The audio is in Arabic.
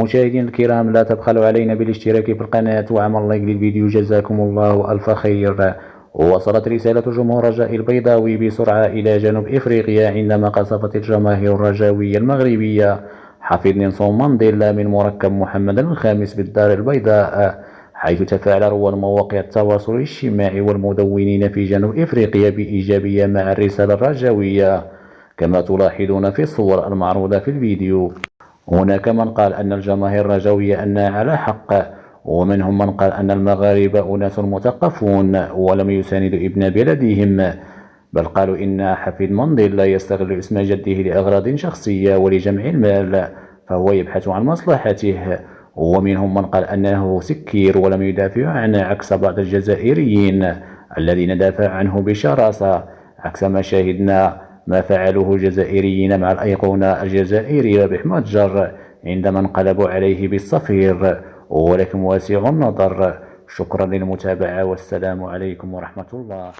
مشاهدينا الكرام، لا تبخلوا علينا بالاشتراك في القناة وعمل لايك للفيديو، جزاكم الله ألف خير. وصلت رسالة جمهور رجاء البيضاوي بسرعة إلى جنوب إفريقيا عندما قصفت الجماهير الرجاوية المغربية حفيد نيلسون مانديلا من مركب محمد الخامس بالدار البيضاء، حيث تفاعل رواد مواقع التواصل الاجتماعي والمدونين في جنوب إفريقيا بإيجابية مع الرسالة الرجاوية، كما تلاحظون في الصور المعروضة في الفيديو. هناك من قال أن الجماهير الرجوية أنها على حق، ومنهم من قال أن المغاربة أناس مثقفون ولم يساندوا ابن بلدهم، بل قالوا إن حفيد مانديلا يستغل اسم جده لأغراض شخصية ولجمع المال، فهو يبحث عن مصلحته. ومنهم من قال أنه سكير ولم يدافع عنه، عكس بعض الجزائريين الذين دافعوا عنه بشراسة، عكس ما شاهدنا ما فعلوه الجزائريين مع الأيقونة الجزائري رابح متجر عندما انقلبوا عليه بالصفير، ولكم واسع النظر. شكرا للمتابعة، والسلام عليكم ورحمة الله.